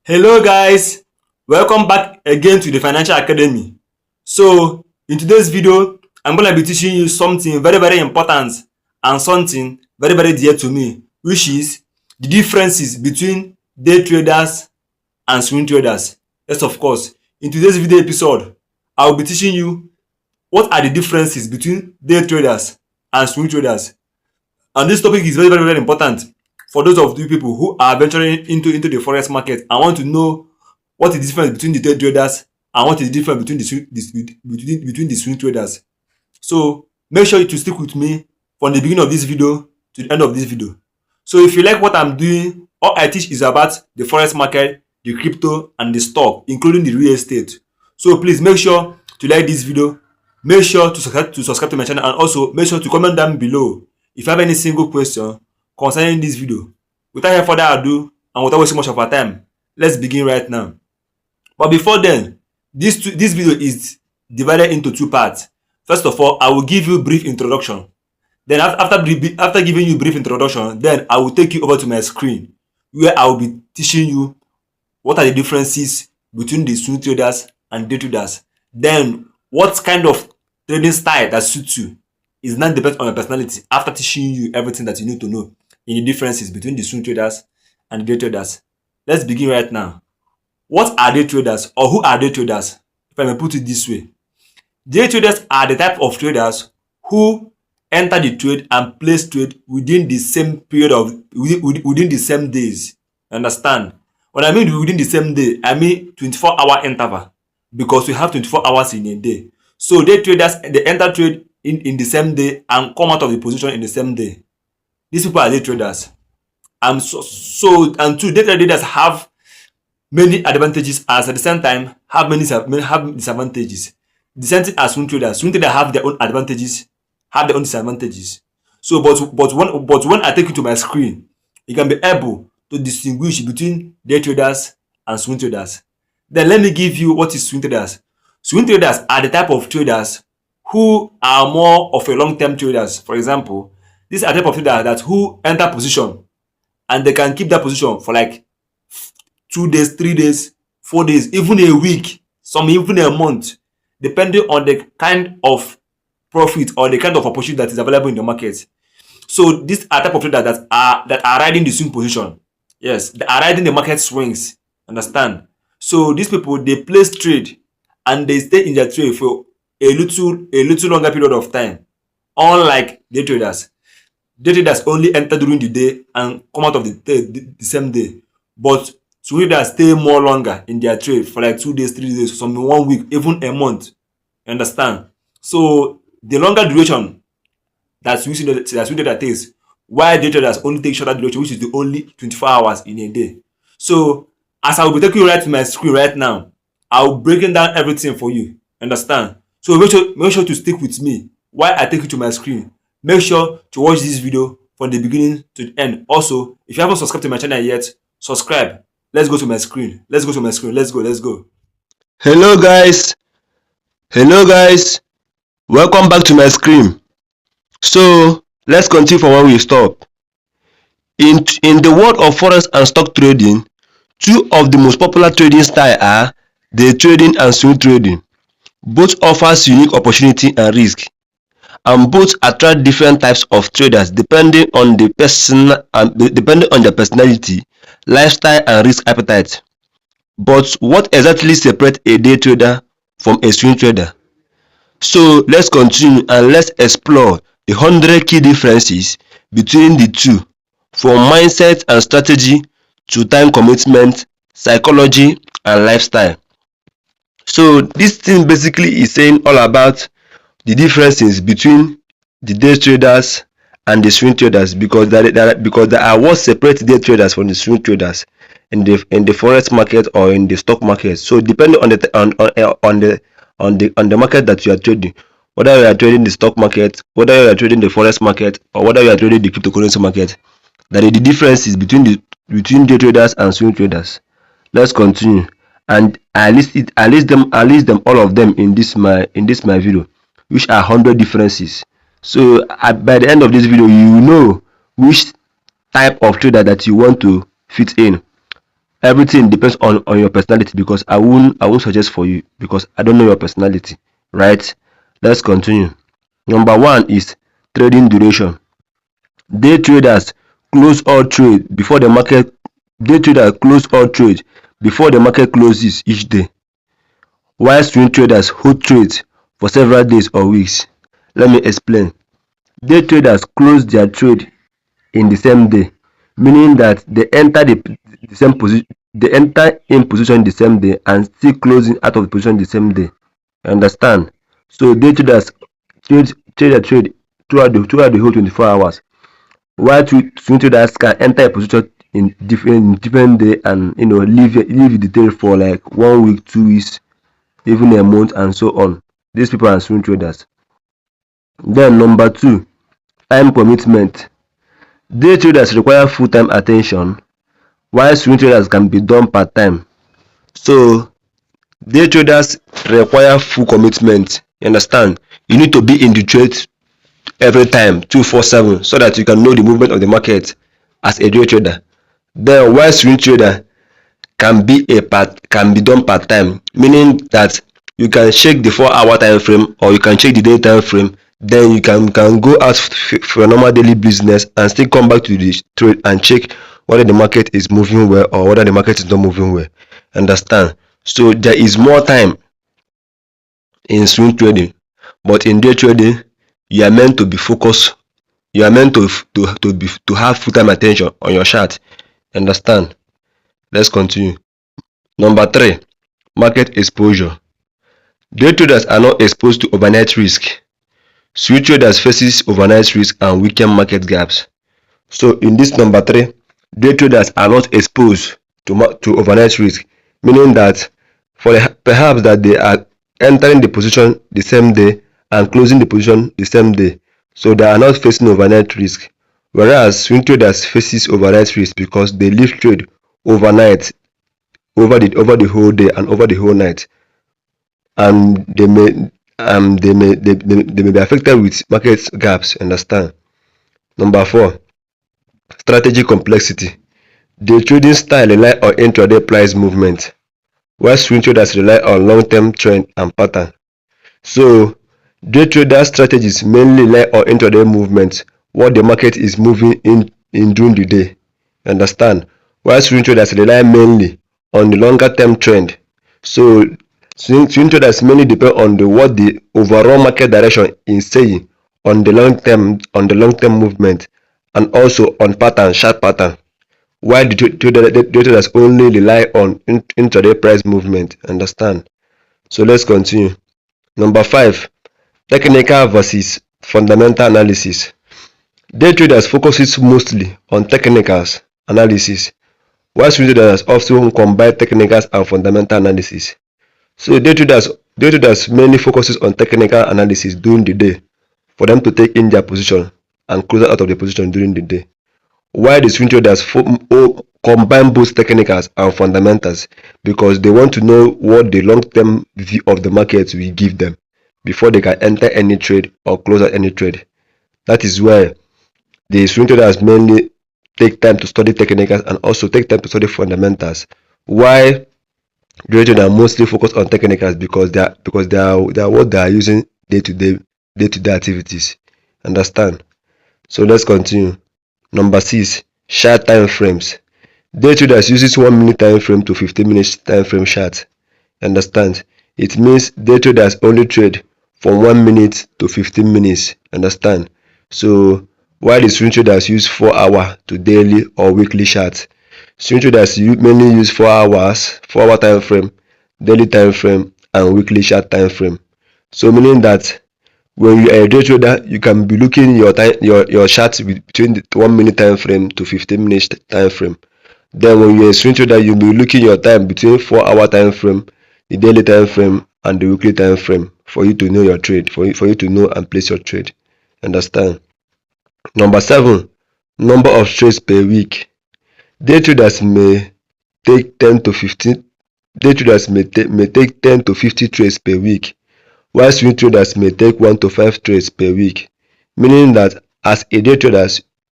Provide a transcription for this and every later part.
Hello guys, welcome back again to the Financial Academy. So in today's video, I'm going to be teaching you something very important and something very dear to me, which is the differences between day traders and swing traders. Yes, of course. In today's video episode, I will be teaching you what are the differences between day traders and swing traders. And this topic is very important for those of you people who are venturing into the forex market and want to know what is the difference between the day traders and what is the difference between the swing traders. So make sure to stick with me from the beginning of this video to the end of this video. So if you like what I'm doing, all I teach is about the forex market, the crypto and the stock, including the real estate. So please make sure to like this video, make sure to subscribe to my channel, and also make sure to comment down below if you have any single question concerning this video. Without any further ado and without wasting much of our time, let's begin right now. But before then, this video is divided into two parts. First of all, I will give you a brief introduction. Then after giving you a brief introduction, then I will take you over to my screen where I will be teaching you what are the differences between the swing traders and day traders. Then what kind of trading style that suits you is not depends on your personality after teaching you everything that you need to know in the differences between the swing traders and day traders. Let's begin right now. What are day traders, or who are day traders? If I may put it this way, day traders are the type of traders who enter the trade and place trade within the same period of within the same days. Understand? When I mean within the same day, I mean 24-hour interval, because we have 24 hours in a day. So day traders, they enter trade in the same day and come out of the position in the same day. These people are day traders. And two day traders have many advantages as at the same time have many disadvantages. The same thing as swing traders. Swing traders have their own advantages, have their own disadvantages. So but when I take you to my screen, you can be able to distinguish between day traders and swing traders. Then let me give you what is swing traders. Swing traders are the type of traders who are more of a long-term traders. For example, these are the type of traders that who enter position and they can keep that position for like 2 days, 3 days, 4 days, even a week, some even a month, depending on the kind of profit or the kind of opportunity that is available in the market. So these are type of traders that are riding the swing position. Yes, they are riding the market swings. Understand? So these people, they place trade and they stay in their trade for a little longer period of time. Unlike day traders. Day traders only enter during the day and come out of the same day. But swing traders stay more longer in their trade for like 2 days, 3 days, some 1 week, even a month. You understand? So the longer duration that swing trader takes, while day traders only take shorter duration, which is the only 24 hours in a day. So as I will be taking you right to my screen right now, I will breaking down everything for you. Understand? So make sure to stick with me while I take you to my screen. Make sure to watch this video from the beginning to the end. Also, if you haven't subscribed to my channel yet, subscribe. Let's go to my screen. Let's go. Hello guys, welcome back to my screen. So let's continue from where we stop. In the world of forex and stock trading, two of the most popular trading styles are day trading and swing trading. Both offers unique opportunity and risk, and both attract different types of traders depending on their personality, lifestyle and risk appetite. But what exactly separates a day trader from a swing trader? So let's continue and let's explore the 100 key differences between the two, from mindset and strategy to time commitment, psychology and lifestyle. So this thing basically is saying all about the differences between the day traders and the swing traders, because there are what separates day traders from the swing traders in the forex market or in the stock market. So depending on the market that you are trading, whether you are trading the stock market, whether you are trading the forex market, or whether you are trading the cryptocurrency market, there are the differences between day traders and swing traders. Let's continue, and I list them all of them in this my video, which are 100 differences. So by the end of this video, you know which type of trader that you want to fit in. everything depends on your personality, because I won't suggest for you because I don't know your personality, right? Let's continue. Number one is trading duration. Day traders close all trade before the market. Day traders close all trade before the market closes each day, while swing traders hold trades for several days or weeks. Let me explain. Day traders close their trade in the same day, meaning that they enter the same position, they enter in position the same day and still closing out of the position the same day. You understand? So day traders trade throughout the whole 24 hours, while swing traders can enter a position in different day and leave the trade for like 1 week, 2 weeks, even a month, and so on. These people are swing traders. Then number two, time commitment. Day traders require full-time attention, while swing traders can be done part-time. So day traders require full commitment. You understand? You need to be in the trade every time 247 so that you can know the movement of the market as a day trader. Then while swing trader can be done part-time, meaning that you can check the 4-hour time frame or you can check the day time frame, then you can go out for a normal daily business and still come back to the trade and check whether the market is moving well or whether the market is not moving well. Understand? So there is more time in swing trading, but in day trading you are meant to be focused. You are meant to have full-time attention on your chart. Understand? Let's continue. Number three, market exposure. Day traders are not exposed to overnight risk. Swing traders faces overnight risk and weekend market gaps. So in this number three, day traders are not exposed to overnight risk, meaning that perhaps that they are entering the position the same day and closing the position the same day, so they are not facing overnight risk. Whereas swing traders faces overnight risk because they leave trade overnight, over the whole day and over the whole night, and they may be affected with market gaps. Understand? Number four, strategy complexity. The trading style rely on intraday price movement, while swing traders rely on long-term trend and pattern. So day trader strategies mainly rely on intraday movement, what the market is moving in during the day. Understand? While swing traders rely mainly on the longer term trend. So swing traders mainly depend on what the overall market direction is saying on the long term movement, and also on pattern, chart pattern, while the traders only rely on intraday price movement. Understand? So let's continue. Number five, technical versus fundamental analysis. Day traders focuses mostly on technicals analysis, while swing traders often combine technicals and fundamental analysis. So day traders mainly focuses on technical analysis during the day for them to take in their position and close out of the position during the day, while the swing traders combine both technicals and fundamentals because they want to know what the long-term view of the market will give them before they can enter any trade or close out any trade. That is why the swing traders mainly take time to study technicals and also take time to study fundamentals, while day traders mostly focus on technicals because they are what they are using day-to-day activities. Understand? So let's continue. Number six, chart time frames. Day traders uses 1 minute time frame to 15 minutes time frame chart. Understand? It means day traders only trade from 1 minute to 15 minutes. Understand? So while the swing traders use 4-hour to daily or weekly chart, swing traders mainly use 4-hour time frame, daily time frame, and weekly chart time frame. So meaning that when you are a day trader, you can be looking your chart between the 1 minute time frame to 15 minutes time frame. Then when you are a swing trader, you'll be looking your time between 4-hour time frame, the daily time frame, and the weekly time frame for you to know your trade, for you to know and place your trade. Understand? Number seven, number of trades per week. Day traders may take 10 to 15. Day traders may take 10 to 50 trades per week, while swing traders may take 1 to 5 trades per week. Meaning that as a day trader,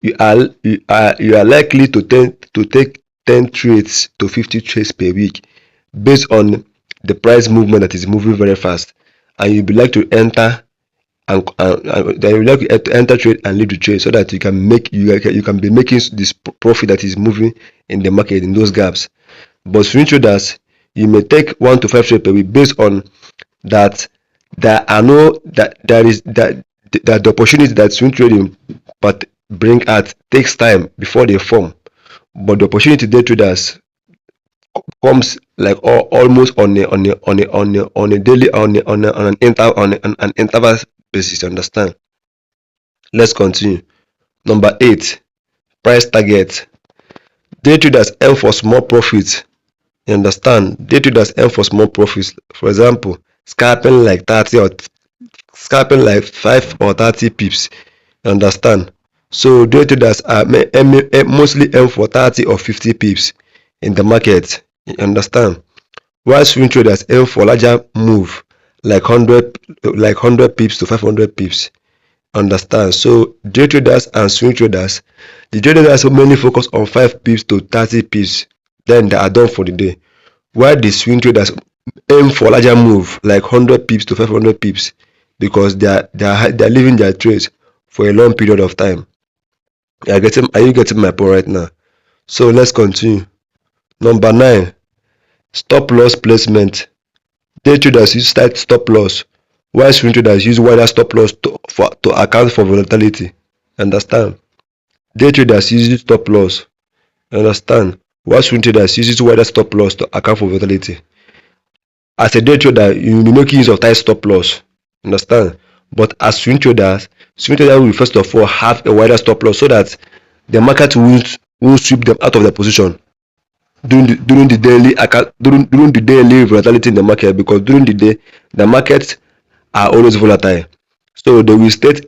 you are likely to take 10 trades to 50 trades per week based on the price movement that is moving very fast, and you'd be like to enter and then you like to enter trade and lead the trade so that you can be making this profit that is moving in the market in those gaps. But swing traders, you may take 1 to 5 trades per week based on that there are no that the opportunity that swing trading but bring out takes time before they form, but the opportunity day traders comes like almost on a daily on an interval basis. Understand? Let's continue. Number 8, price target. Day traders aim for small profits. You understand? Day traders aim for small profits. For example, scalping like 5 or 30 pips. You understand? So day traders are mostly aim for 30 or 50 pips in the market. You understand? While swing traders aim for larger move like 100 pips to 500 pips. Understand? So day traders and swing traders, the day traders mainly focus on 5 pips to 30 pips, then they are done for the day. While the swing traders aim for larger move like 100 pips to 500 pips because they are leaving their trades for a long period of time. Are you getting my point right now? So let's continue. Number 9, stop loss placement. Day traders use tight stop loss, while swing traders use wider stop loss to account for volatility. Understand? Day traders use stop loss. Understand? While swing traders use wider stop loss to account for volatility. As a day trader, you will be making use of tight stop loss. Understand? But as swing traders will first of all have a wider stop loss so that the market won't sweep them out of their position during the daily volatility in the market, because during the day the markets are always volatile. So they will set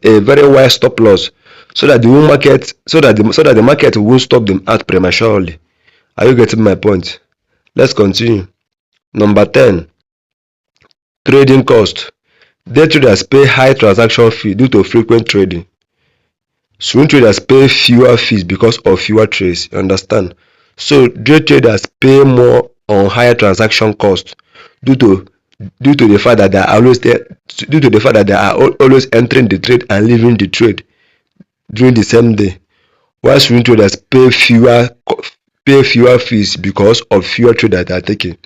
a very wide stop loss so that the market won't stop them out prematurely. Are you getting my point? Let's continue. Number 10, trading cost. Day traders pay high transaction fee due to frequent trading. Swing traders pay fewer fees because of fewer trades. You understand? So day traders pay more on higher transaction cost due to the fact that they are always entering the trade and leaving the trade during the same day, while swing traders pay fewer fees because of fewer trades that they are taking.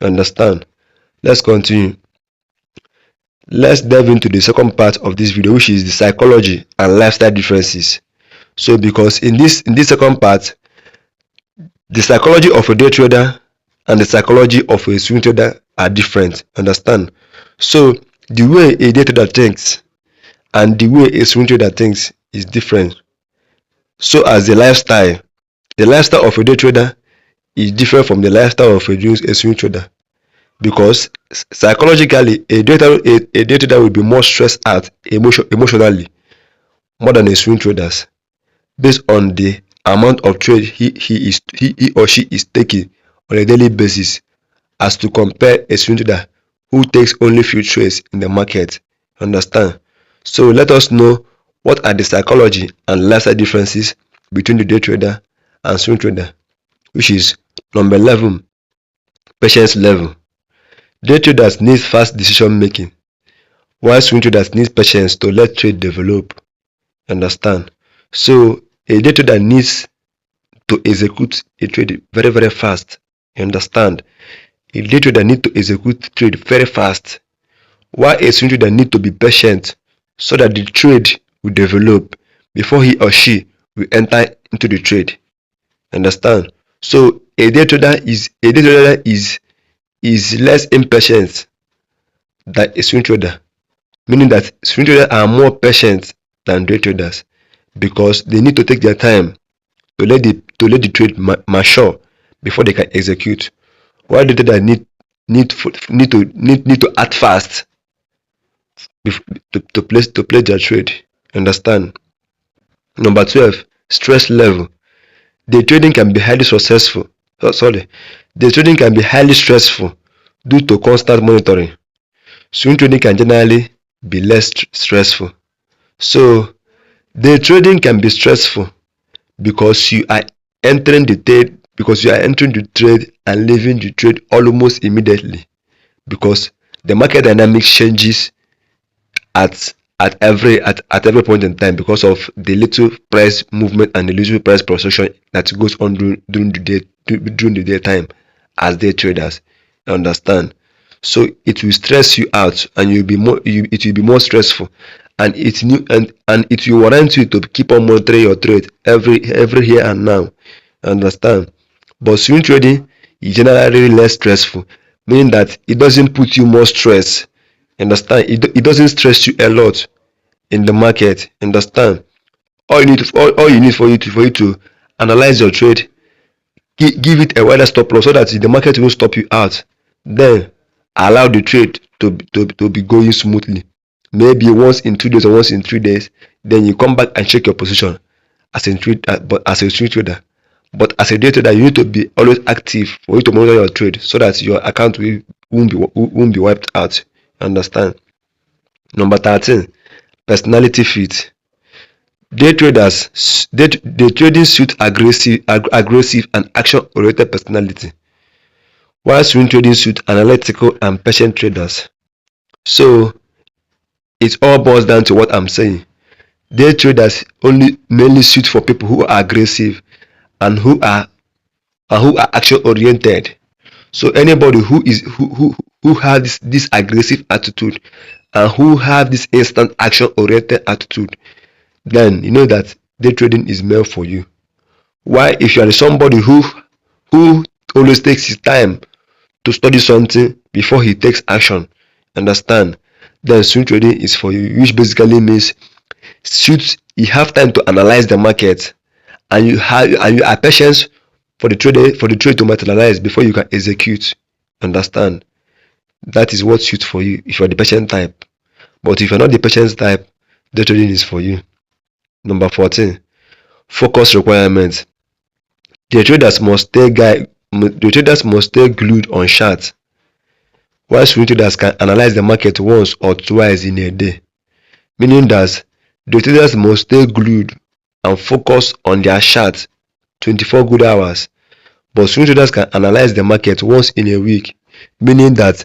Understand? Let's continue. Let's delve into the second part of this video, which is the psychology and lifestyle differences. So because in this second part, the psychology of a day trader and the psychology of a swing trader are different. Understand? So the way a day trader thinks and the way a swing trader thinks is different. So as the lifestyle of a day trader is different from the lifestyle of a swing trader, because psychologically a day trader will be more stressed out emotionally more than a swing traders, based on the amount of trade he or she is taking on a daily basis, as to compare a swing trader who takes only few trades in the market. Understand? So let us know what are the psychology and lifestyle differences between the day trader and swing trader, which is number 11, patience level. Day traders need fast decision making, while swing traders need patience to let trade develop. Understand? So a day trader needs to execute a trade very, very fast. You understand? A day trader needs to execute trade very fast, while a swing trader needs to be patient so that the trade will develop before he or she will enter into the trade. Understand? So a day trader is less impatient than a swing trader, meaning that swing traders are more patient than day traders because they need to take their time to let the trade mature before they can execute, while day traders need to act fast to place their trade. Understand? Number 12, stress level. The trading can be highly successful. The trading can be highly stressful due to constant monitoring. Swing trading can generally be less stressful. So the trading can be stressful because you are entering the trade and leaving the trade almost immediately, because the market dynamics changes at every point in time because of the little price movement and the little price procession that goes on during the daytime as day traders. You understand? So it will stress you out, and it will be more stressful, and it will warrant you to keep on monitoring your trade every here and now. You understand? But swing trading is generally less stressful, meaning that it doesn't put you more stress. Understand? It doesn't stress you a lot in the market. Understand? All you need for you to analyze your trade, give it a wider stop loss so that the market won't stop you out. Then allow the trade to be going smoothly. Maybe once in 2 days or once in 3 days, then you come back and check your position as a swing trader. But as a day trader, you need to be always active for you to monitor your trade so that your account won't be wiped out. Understand? Number 13, personality fit. Day trading suit aggressive and action-oriented personality, while swing trading suit analytical and patient traders. So it all boils down to what I'm saying. Day traders mainly suit for people who are aggressive and who are action-oriented. So anybody who has this aggressive attitude and who have this instant action-oriented attitude, then you know that day trading is meant for you. Why? If you are somebody who always takes his time to study something before he takes action, understand, then swing trading is for you, which basically means you have time to analyze the market, and you are patient for the trade to materialize before you can execute. Understand? That is what suits for you if you are the patient type. But if you're not the patient type, day trading is for you. Number 14, focus requirements. The traders must stay glued on charts, while swing traders can analyze the market once or twice in a day, meaning that the traders must stay glued and focus on their chart 24 good hours, but swing traders can analyze the market once in a week, meaning that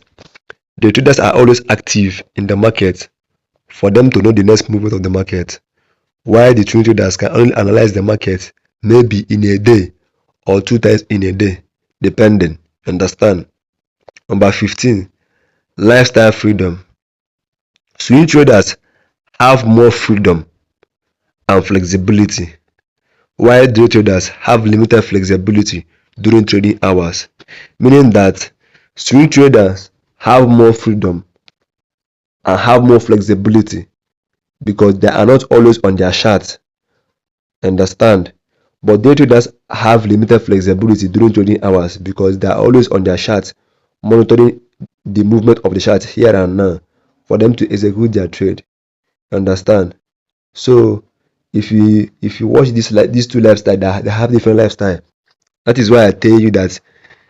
the traders are always active in the market for them to know the next movement of the market, while the swing traders can only analyze the market maybe in a day or 2 times in a day, depending. Understand? Number 15, lifestyle freedom. Swing traders have more freedom and flexibility, while day traders have limited flexibility during trading hours, meaning that swing traders have more freedom and have more flexibility because they are not always on their chart. Understand? But day traders have limited flexibility during trading hours because they are always on their chart, monitoring the movement of the chart here and now for them to execute their trade. Understand? So if you watch these two lifestyles, they have different lifestyle. That is why I tell you that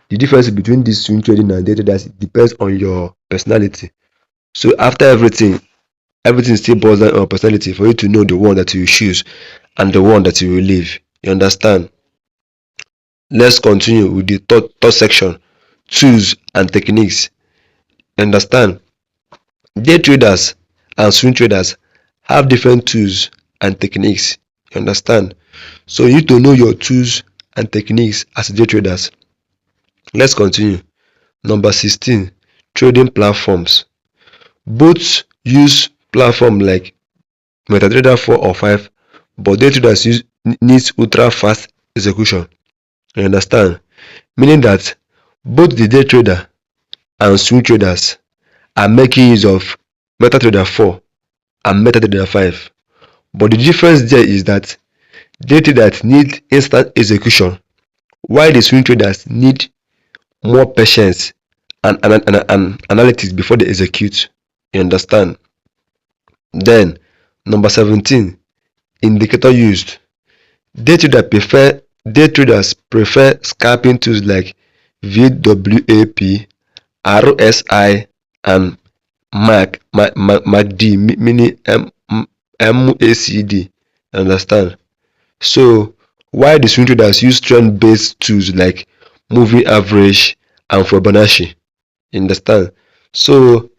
the difference between this swing trading and day traders depends on your personality. So after everything still boils down on personality for you to know the one that you choose and the one that you will leave. You understand? Let's continue with the third section, tools and techniques. Understand? Day traders and swing traders have different tools and techniques. You understand? So you need to know your tools and techniques as day traders. Let's continue. Number 16, trading platforms. Both use platform like MetaTrader 4 or 5, but day traders needs ultra fast execution. You understand? Meaning that both the day trader and swing traders are making use of MetaTrader 4 and MetaTrader 5. But the difference there is that day traders need instant execution, while the swing traders need more patience and analytics before they execute. You understand? Then number 17, indicator used. Day traders prefer scalping tools like VWAP, RSI, and MACD, meaning MACD. Understand? So while the swing traders use trend-based tools like moving average and Fibonacci. You understand? So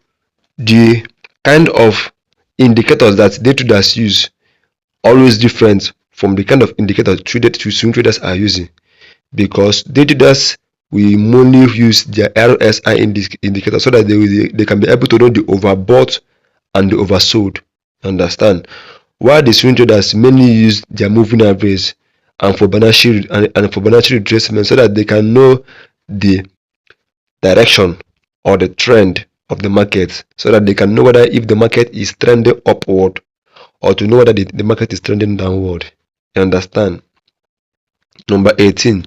the kind of indicators that day traders use always different from the kind of indicators swing traders are using, because day traders will mainly use their RSI indicator so that they can be able to know the overbought and the oversold. Understand? While the swing traders mainly use their moving average and Fibonacci retracement so that they can know the direction or the trend of the market, so that they can know whether if the market is trending upward or to know whether the market is trending downward. You understand? Number 18,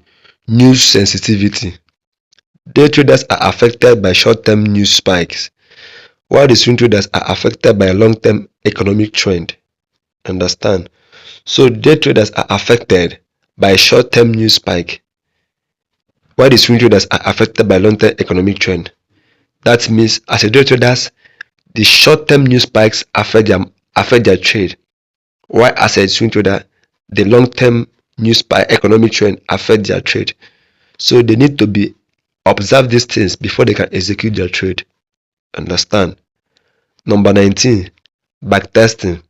news sensitivity. Day traders are affected by short-term news spikes, while the swing traders are affected by a long-term economic trend. Understand? So day traders are affected by a short-term news spike, while the swing traders are affected by long-term economic trend. That means as a day traders, the short-term news spikes affect their trade, while as a swing trader, the long-term news spike economic trend affect their trade. So they need to be observe these things before they can execute their trade. Understand? Number 19, backtesting.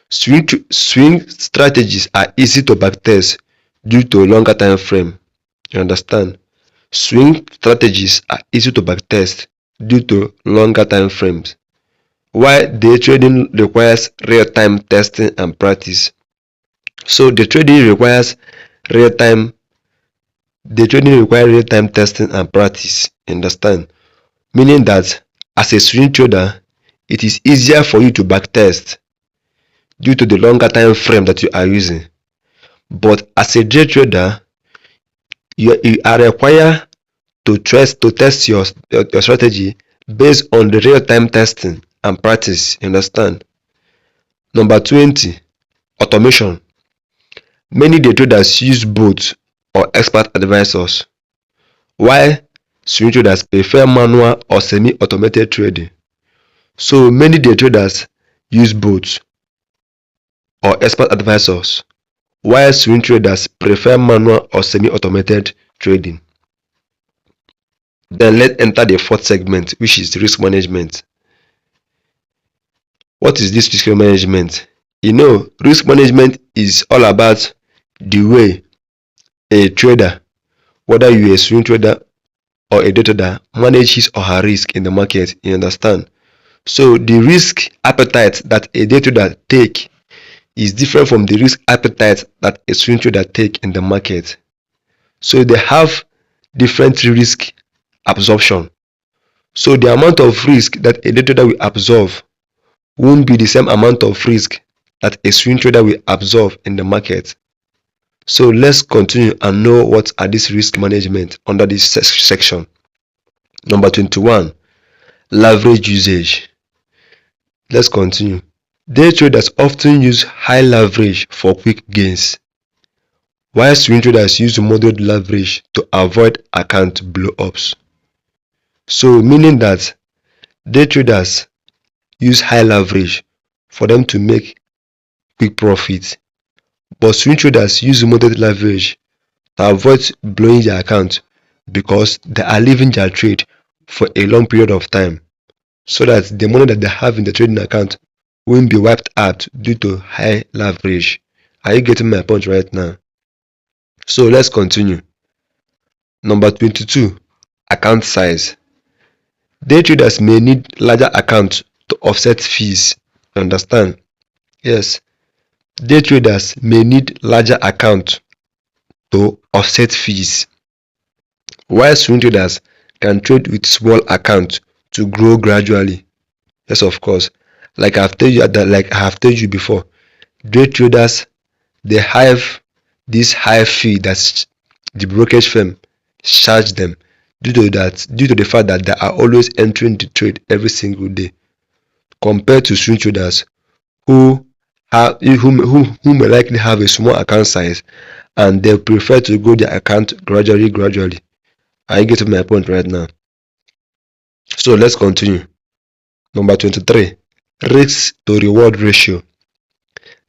Swing strategies are easy to backtest due to a longer time frame. You understand? Swing strategies are easy to backtest due to longer time frames, while day trading requires real-time testing and practice. So the trading requires real-time testing and practice. Understand? Meaning that as a swing trader, it is easier for you to backtest due to the longer time frame that you are using. But as a day trader, you are required to test your strategy based on the real-time testing and practice. You understand? Number 20, automation. Many day traders use bots or expert advisors, while swing traders prefer manual or semi-automated trading. So many day traders use bots or expert advisors, while swing traders prefer manual or semi-automated trading. Then let's enter the fourth segment, which is risk management. What is this risk management? Risk management is all about the way a trader, whether you are a swing trader or a day trader, manage his or her risk in the market. You understand? So the risk appetite that a day trader take is different from the risk appetite that a swing trader take in the market. So they have different risk absorption. So the amount of risk that a day trader will absorb won't be the same amount of risk that a swing trader will absorb in the market. So let's continue and know what are these risk management under this section. Number 21, leverage usage. Let's continue. Day traders often use high leverage for quick gains, while swing traders use moderate leverage to avoid account blow-ups. So meaning that day traders use high leverage for them to make quick profits, but swing traders use moderate leverage to avoid blowing their account because they are leaving their trade for a long period of time, so that the money that they have in the trading account won't be wiped out due to high leverage. Are you getting my point right now? So let's continue. Number 22, account size. Day traders may need larger accounts to offset fees. You understand? Yes. Day traders may need larger accounts to offset fees, while swing traders can trade with small accounts to grow gradually. Yes, of course. Like I have told you before, day traders, they have this high fee that the brokerage firm charge them due to the fact that they are always entering the trade every single day, compared to swing traders who may likely have a small account size and they prefer to grow their account gradually. Are you getting my point right now? So let's continue. Number 23, risk to reward ratio.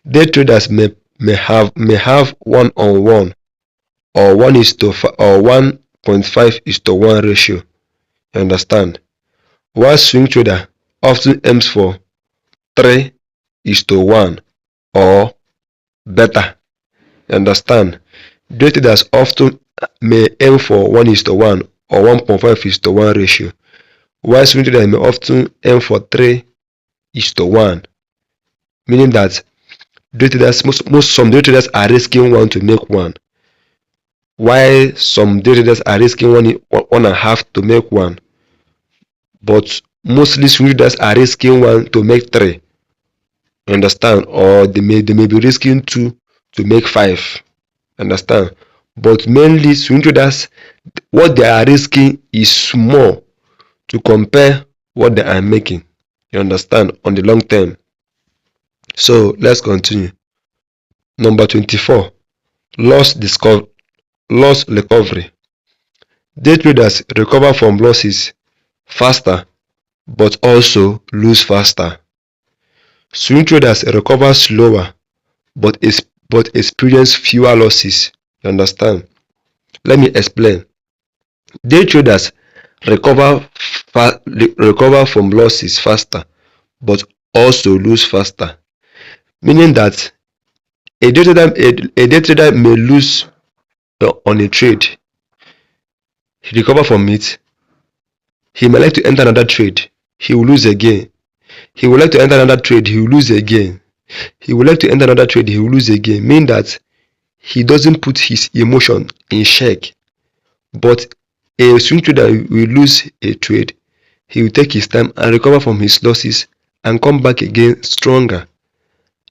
Day traders may may have 1:1 or 1:5:1 ratio. You understand? While swing trader often aims for 3:1 or better. You understand? Day traders often may aim for 1:1 or 1.5:1 ratio, while swing traders may often aim for 3:1, meaning that some day traders are risking 1 to make 1, while some day traders are risking 1.5 to make 1, but mostly swing traders are risking 1 to make 3. You understand? Or they may be risking 2 to make 5. Understand? But mainly swing traders, what they are risking is small to compare what they are making. You understand? On the long term. So let's continue. Number 24, loss recovery. Day traders recover from losses faster but also lose faster. Swing traders recover slower but experience fewer losses. You understand? Let me explain. Day traders recover from losses faster but also lose faster, meaning that a day trader may lose on a trade. He recover from it. He may like to enter another trade. He will lose again. He would like to enter another trade. He will lose again. He would like to enter another trade. He will lose again. Meaning that he doesn't put his emotion in check. But a swing trader will lose a trade. He will take his time and recover from his losses and come back again stronger.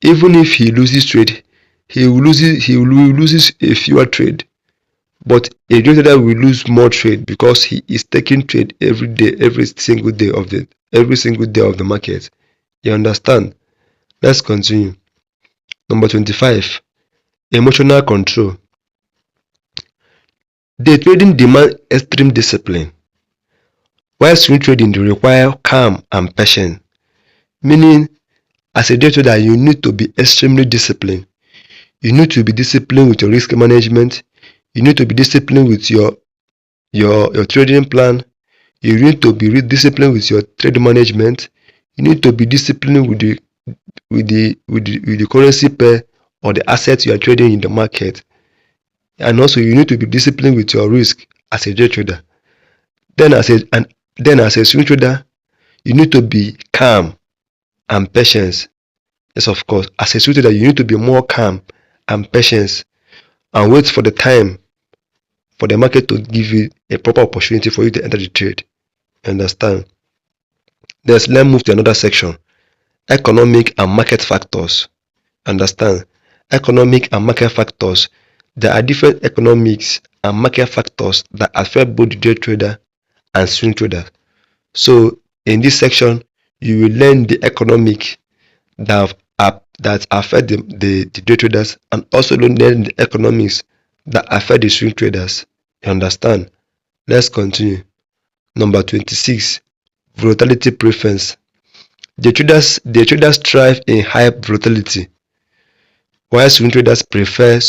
Even if he loses trade, he will loses a fewer trade. But a day trader will lose more trade because he is taking trade every day, every single day of the market. You understand? Let's continue. Number 25, emotional control. Day trading demands extreme discipline, while swing trading require calm and patience. Meaning, as a day trader, you need to be extremely disciplined. You need to be disciplined with your risk management. You need to be disciplined with your trading plan. You need to be disciplined with your trade management. You need to be disciplined with the currency pair or the assets you are trading in the market. And also you need to be disciplined with your risk as a day trader. Then as a swing trader, you need to be calm and patient. Yes, of course. As a swing trader, you need to be more calm and patient and wait for the time for the market to give you a proper opportunity for you to enter the trade. Understand? Let's move to another section. Economic and market factors. Understand? Economic and market factors. There are different economics and market factors that affect both the day trader and swing trader. So in this section, you will learn the economic that affect the day traders, and also learn the economics that affect the swing traders. You understand? Let's continue. Number 26, volatility preference. The traders thrive in high volatility, while swing traders prefer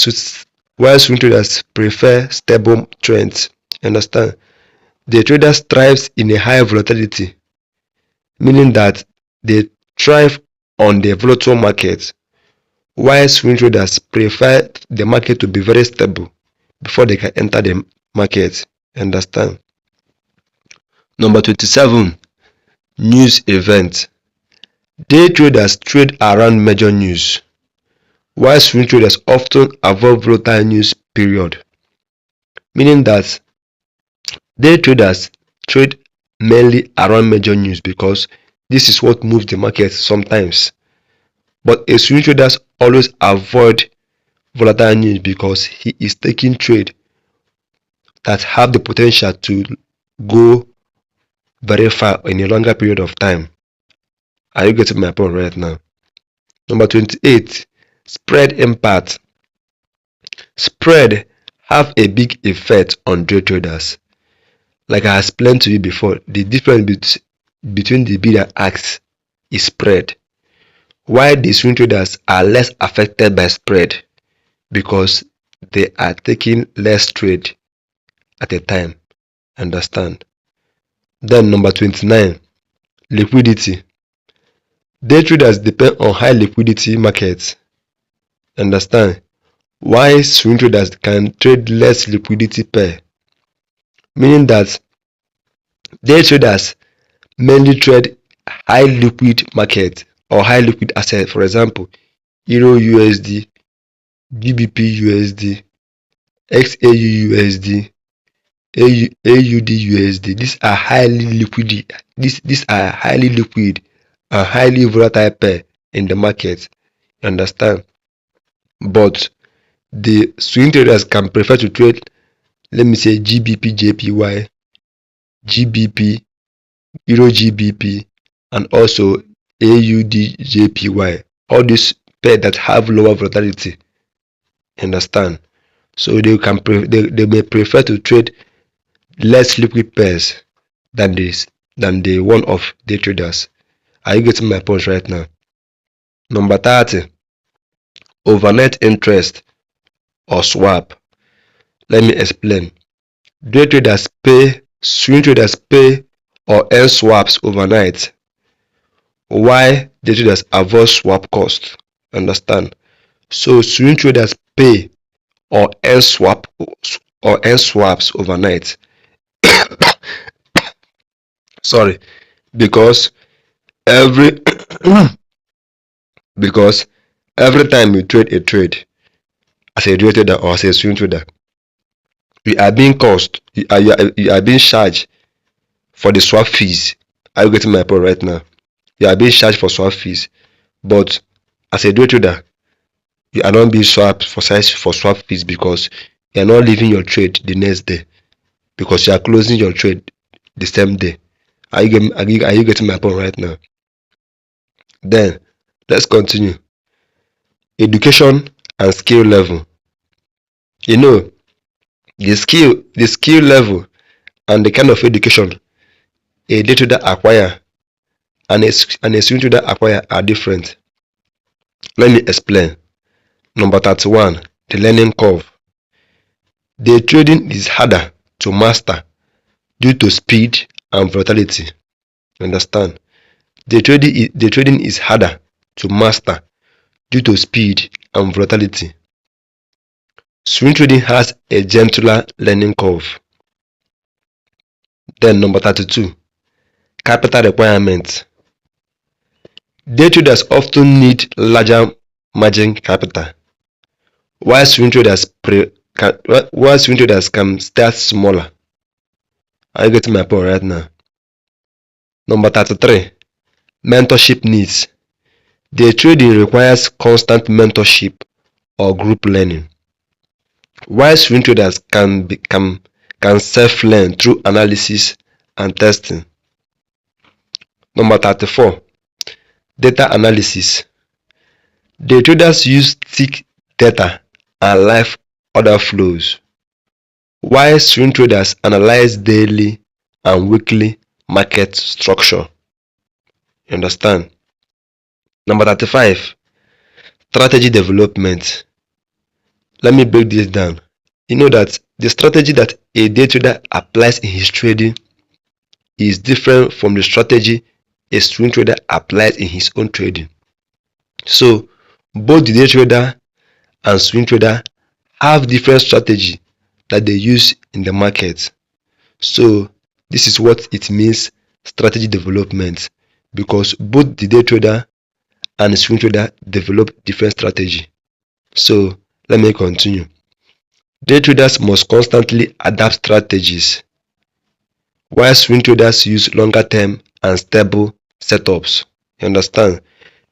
stable trends. You understand? The traders thrive in a high volatility, meaning that they thrive on the volatile market, while swing traders prefer the market to be very stable before they can enter the market. Understand? Number 27, news event. Day traders trade around major news, while swing traders often avoid volatile news period, meaning that day traders trade mainly around major news because this is what moves the market sometimes. But a swing trader always avoid volatile news because he is taking trade that have the potential to go very far in a longer period of time. Are you getting my point right now? Number 28, spread impact. Spread have a big effect on day traders. Like I explained to you before, the difference between the bid and ask is spread. While the swing traders are less affected by spread because they are taking less trade at a time. Understand? Then number 29, liquidity. Day traders depend on high liquidity markets. Understand? While swing traders can trade less liquidity pair, meaning that day traders mainly trade high liquid market or high liquid asset. For example, Euro USD, GBP USD, XAU USD, AUD USD. These are highly liquid. These are highly liquid and highly volatile pair in the market. Understand? But the swing traders can prefer to trade, let me say, GBP JPY, GBP, Euro GBP, and also AUD JPY. All these pairs that have lower volatility. Understand? So they may prefer to trade less liquid pairs than the one of day traders. Are you getting my point right now? Number 30, overnight interest or swap. Let me explain. Day traders pay, swing traders pay or earn swaps overnight, while day traders avoid swap cost. Understand? So swing traders pay or earn swaps overnight. Sorry, because every because every time you trade a trade as a day trader or as a swing trader, you are being you are being charged for the swap fees. Are you getting my point right now? You are being charged for swap fees, but as a day trader, you are not being swapped for swap fees because you are not leaving your trade the next day, because you are closing your trade the same day. Are you getting my point right now? Then let's continue. Education and skill level. You know, the skill level and the kind of education a day trader acquire and a swing trader acquire are different. Let me explain. Number 31, the learning curve. Day trading is harder to master due to speed and volatility. Understand? Day trading is harder to master due to speed and volatility. Swing trading has a gentler learning curve. Then number 32, capital requirements. Day traders often need larger margin capital, while swing traders can start smaller. Are you getting my point right now? Number 33, mentorship needs. Day trading requires constant mentorship or group learning, while swing traders can self-learn through analysis and testing. Number 34, data analysis. Day traders use thick data and live order flows, while swing traders analyze daily and weekly market structure. You understand? Number 35, strategy development. Let me break this down. You know that the strategy that a day trader applies in his trading is different from the strategy a swing trader applies in his own trading. So both the day trader and swing trader have different strategy that they use in the market. So this is what it means, strategy development, because both the day trader and the swing trader develop different strategy. So let me continue. Day traders must constantly adapt strategies, while swing traders use longer term and stable setups. You understand?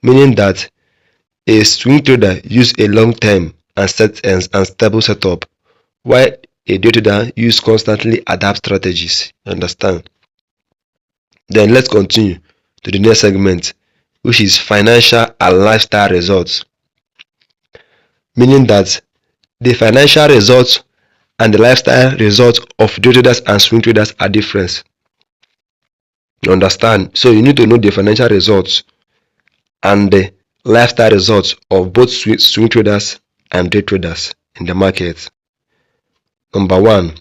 Meaning that a swing trader use a long term and stable setup, while a day trader use constantly adapt strategies. You understand? Then let's continue to the next segment, which is financial and lifestyle results. Meaning that the financial results and the lifestyle results of day traders and swing traders are different. You understand? So you need to know the financial results and the lifestyle results of both swing traders and day traders in the market. Number 1,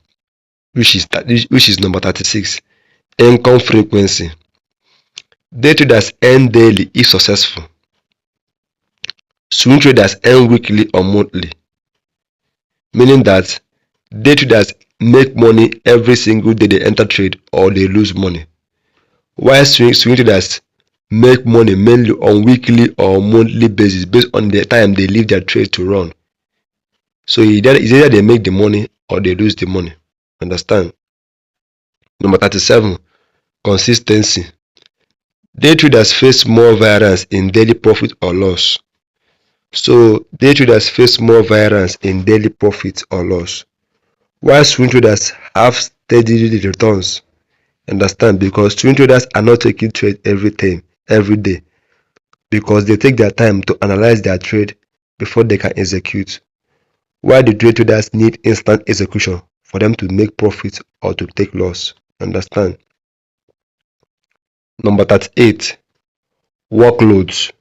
which is number 36, income frequency. Day traders earn daily if successful. Swing traders earn weekly or monthly, meaning that day traders make money every single day they enter trade or they lose money, while swing traders make money mainly on weekly or monthly basis based on the time they leave their trade to run. So it's either they make the money or they lose the money. Understand? Number 37, consistency. Day traders face more variance in daily profit or loss. So day traders face more variance in daily profit or loss, while swing traders have steady returns. Understand? Because swing traders are not taking trade every day, because they take their time to analyze their trade before they can execute, while the day traders need instant execution for them to make profit or to take loss. Understand? Number 38, workloads.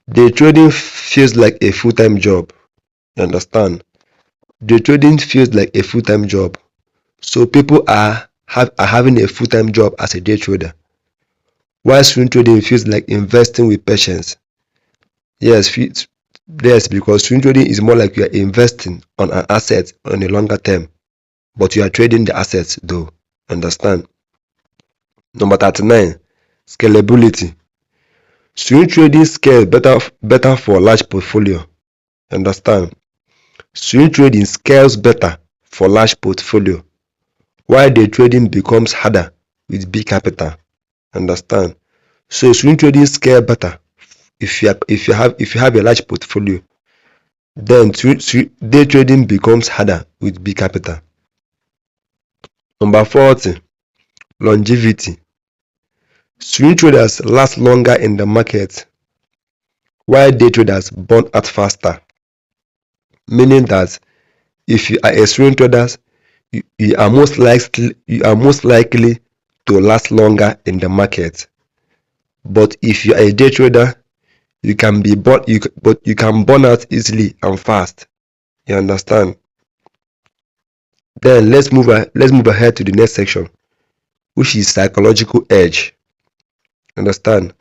Day trading feels like a full-time job. Understand? Day trading feels like a full-time job. So people are having a full-time job as a day trader, while swing trading feels like investing with patience. Yes, because swing trading is more like you are investing on an asset on a longer term, but you are trading the assets though. Understand? Number 39, scalability. Swing trading scales better for large portfolio. Understand? Swing trading scales better for large portfolio, while day trading becomes harder with big capital. Understand? So swing trading scale better if you have a large portfolio. Then day trading becomes harder with big capital. Number 40, longevity. Swing traders last longer in the market, while day traders burn out faster, meaning that if you are a swing trader, you are most likely to last longer in the market. But if you are a day trader, you can burn out easily and fast. You understand? Then let's move ahead to the next section, which is psychological edge. Understand?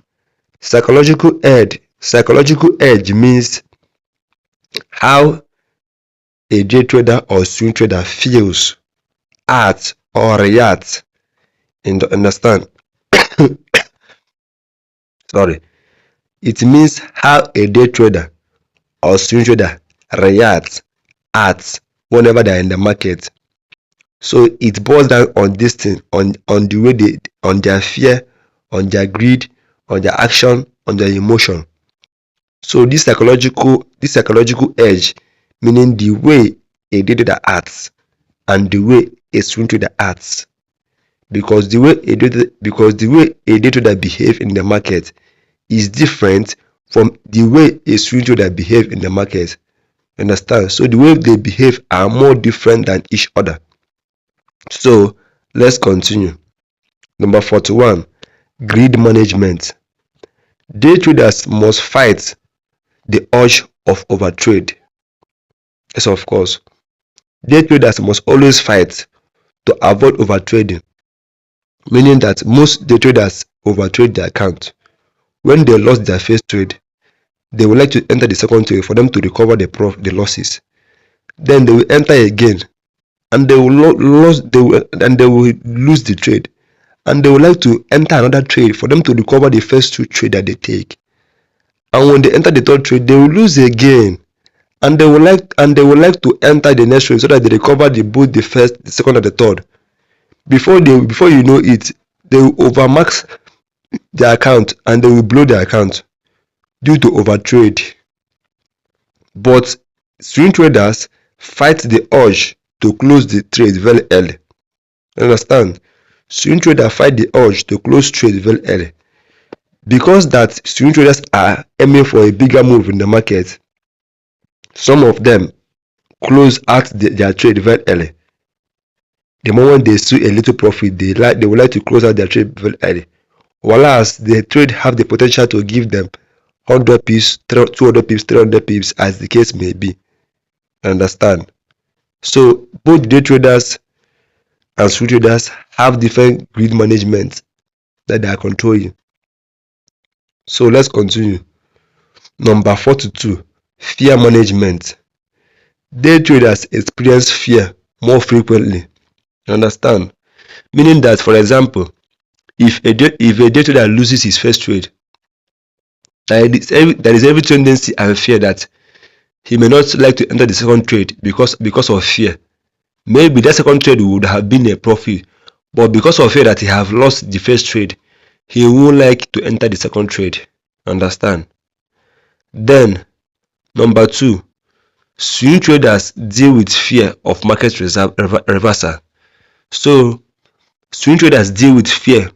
Psychological edge means how a day trader or swing trader feels, acts, or reacts. Understand? Sorry. It means how a day trader or swing trader reacts, acts whenever they are in the market. So it boils down on this thing, on the way on their fear, on their greed, on their action, on their emotion. So this psychological edge, meaning the way a day trader acts and the way a swing trader acts, because the way a day trader behave in the market is different from the way a swing trader behave in the market. Understand? So the way they behave are more different than each other. So let's continue. Number 41, greed management. Day traders must fight the urge of overtrade. Yes, of course. Day traders must always fight to avoid overtrading, meaning that most day traders overtrade their account. When they lost their first trade, they would like to enter the second trade for them to recover the losses. Then they will enter again, and they will lose the trade, and they would like to enter another trade for them to recover the first two trades that they take. And when they enter the third trade, they will lose again, and they would like to enter the next trade so that they recover both the first, the second, and the third. Before you know it, they will overmax their account and they will blow their account due to overtrade. But swing traders fight the urge to close the trade very early. Understand? Swing traders fight the urge to close trade very early, because that swing traders are aiming for a bigger move in the market. Some of them close out their trade very early. The moment they see a little profit, they would like to close out their trade very early, whereas the trade have the potential to give them 100 pips, 200 pips, 300 pips, as the case may be. Understand? So both day traders and swing traders have different greed management that they are controlling. So let's continue. Number 42, fear management. Day traders experience fear more frequently. Understand? Meaning that, for example, if a day trader loses his first trade, there is every tendency and fear that he may not like to enter the second trade because of fear. Maybe that second trade would have been a profit, but because of fear that he have lost the first trade, he won't like to enter the second trade. Understand? Then, number 2, swing traders deal with fear of market reversal. So, swing traders deal with fear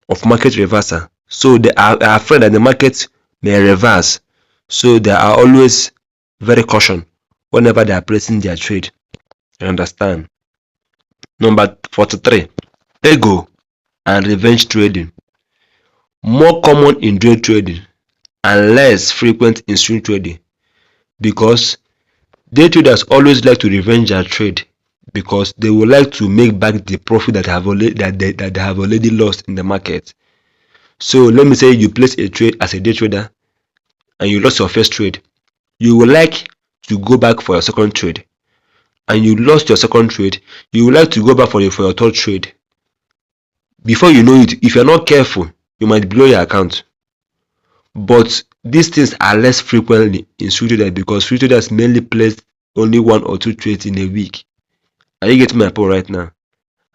of market reversal. So, they are afraid that the market may reverse. So, they are always very cautious whenever they are placing their trade. You understand? Number 43, ego and revenge trading. More common in day trading and less frequent in swing trading, because day traders always like to revenge their trade because they would like to make back the profit that they have already lost in the market. So let me say you place a trade as a day trader and you lost your first trade. You would like to go back for your second trade, and you lost your second trade. You would like to go back for your third trade. Before you know it, if you're not careful, you might blow your account. But these things are less frequently in swing traders because swing traders mainly place only 1 or 2 trades in a week. Are you getting my point right now?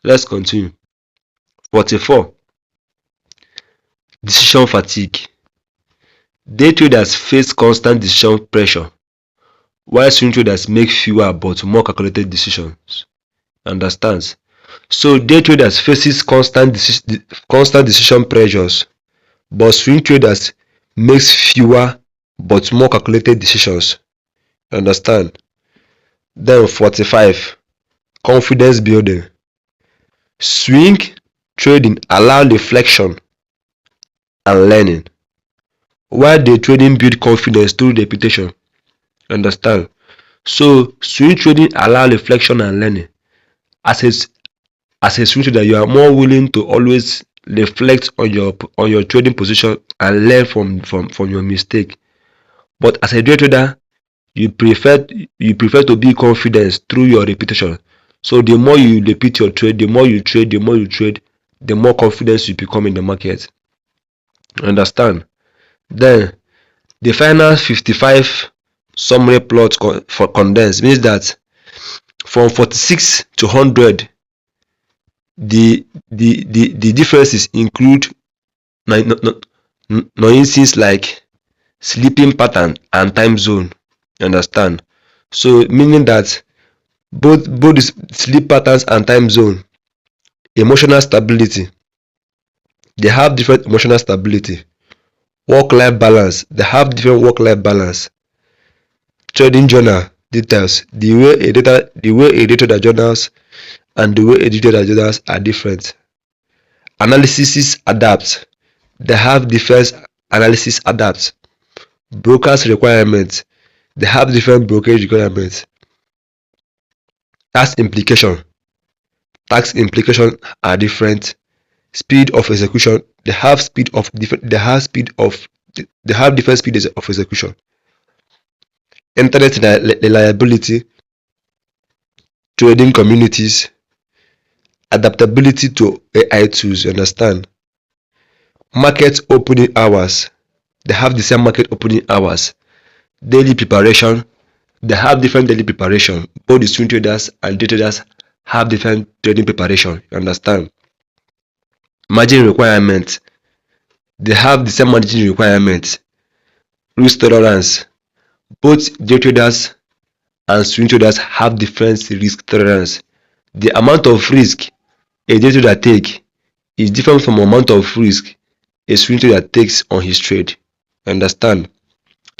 Let's continue. 44, decision fatigue. Day traders face constant decision pressure, while swing traders make fewer but more calculated decisions. Understands? So day traders faces constant decision pressures, but swing traders makes fewer but more calculated decisions. Understand? Then 45, confidence building. Swing trading allow reflection and learning, while day trading build confidence through repetition. Understand? So swing trading allow reflection and learning. As a swing trader, you are more willing to always reflect on your trading position and learn from your mistake. But as a day trader, you prefer to be confident through your repetition. So the more you repeat your trade, the more you trade, the more confidence you become in the market. Understand? Then the final 55 summary plot for condensed means that from 46 to 100, the differences include nuances like sleeping pattern and time zone. Understand? So meaning that both the sleep patterns and time zone, emotional stability, they have different emotional stability. Work-life balance, they have different work-life balance. Trading journal details, the way a day trader journals and the way a day trader journals are different. Analysis adapts, they have different analysis adapts. Brokers requirements, they have different brokerage requirements. Tax implication are different. Speed of execution, they have different speeds of execution. Internet reliability, trading communities, adaptability to AI tools. Understand? Market opening hours, they have the same market opening hours. Daily preparation, they have different daily preparation. Both the swing traders and day traders have different trading preparation. You understand? Margin requirements, they have the same margin requirements. Risk tolerance, both day traders and swing traders have different risk tolerance. The amount of risk a day trader take is different from the amount of risk a swing trader takes on his trade. Understand?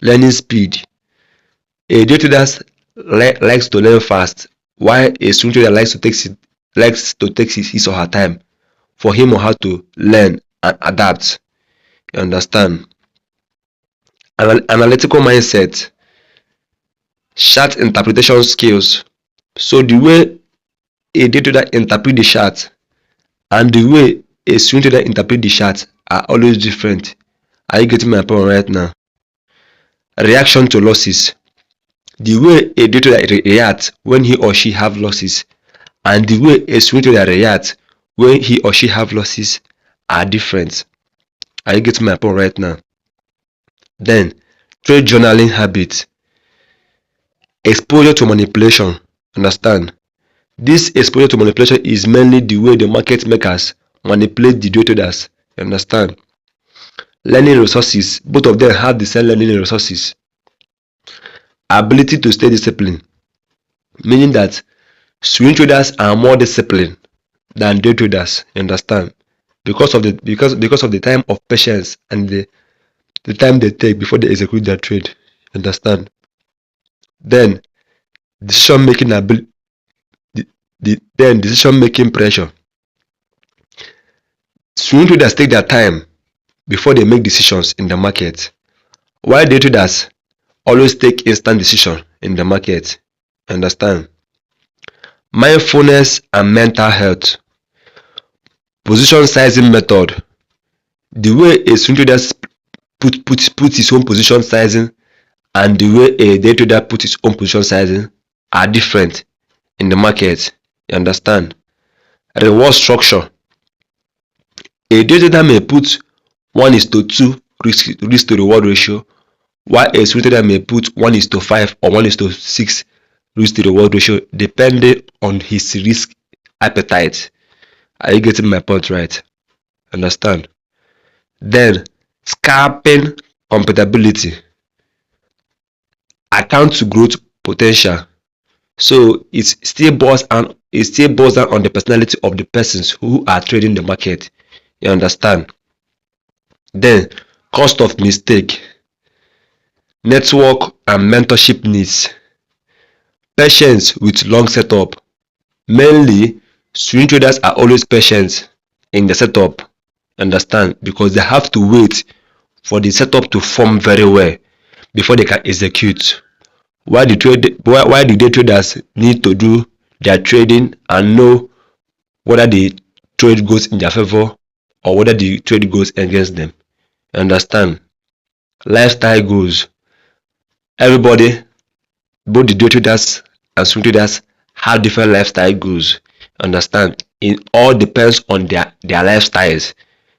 Learning speed, a day trader likes to learn fast, while a swing trader likes to take his or her time for him or her to learn and adapt. You understand? analytical mindset, chart interpretation skills. So the way a day trader interpret the chart and the way a swing trader interpret the chart are always different. Are you getting my point right now? Reaction to losses. The way a day trader reacts when he or she have losses and the way a swing trader reacts when he or she have losses are different. Are you getting my point right now? Then trade journaling habits. Exposure to manipulation. Understand? This exposure to manipulation is mainly the way the market makers manipulate the day traders. You understand? Learning resources. Both of them have the same learning resources. Ability to stay disciplined, meaning that swing traders are more disciplined than day traders. You understand? Because of the time of patience and the time they take before they execute their trade. You understand? Then decision making ability. Then decision making pressure. Swing traders take their time before they make decisions in the market, while day traders always take instant decision in the market. Understand? Mindfulness and mental health. Position sizing method. The way a swing trader put his own position sizing and the way a day trader put his own position sizing are different in the market. You understand? Reward structure. A day trader may put 1:2 risk to reward ratio, while a swing trader may put 1:5 or 1:6 risk to reward ratio, depending on his risk appetite. Are you getting my point right? Understand? Then scalping compatibility. Account to growth potential. So it still boils down on the personality of the persons who are trading the market. You understand? Then cost of mistake, network and mentorship needs, patience with long setup. Mainly swing traders are always patient in the setup. Understand? Because they have to wait for the setup to form very well before they can execute. Why the day traders need to do their trading and know whether the trade goes in their favor or whether the trade goes against them. Understand? Lifestyle goals. Everybody, both the day traders and swing traders, have different lifestyle goals. Understand? It all depends on their lifestyles.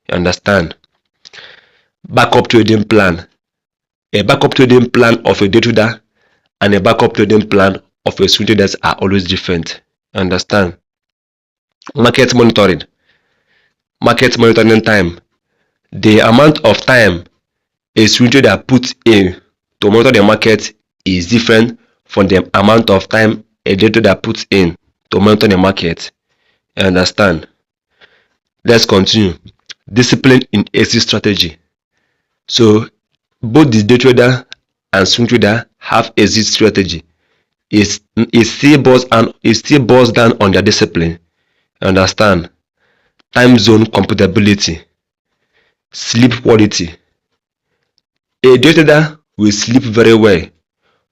You understand? Backup trading plan. A backup trading plan of a day trader and a backup trading plan of a swing trader are always different. Understand? Market monitoring. Market monitoring time. The amount of time a swing trader puts in to monitor the market is different from the amount of time a day trader puts in to monitor the market. You understand? Let's continue. Discipline in exit strategy. So both the day trader and swing trader have exit strategy. It still boils down on their discipline. You understand? Time zone compatibility, sleep quality. A day trader will sleep very well,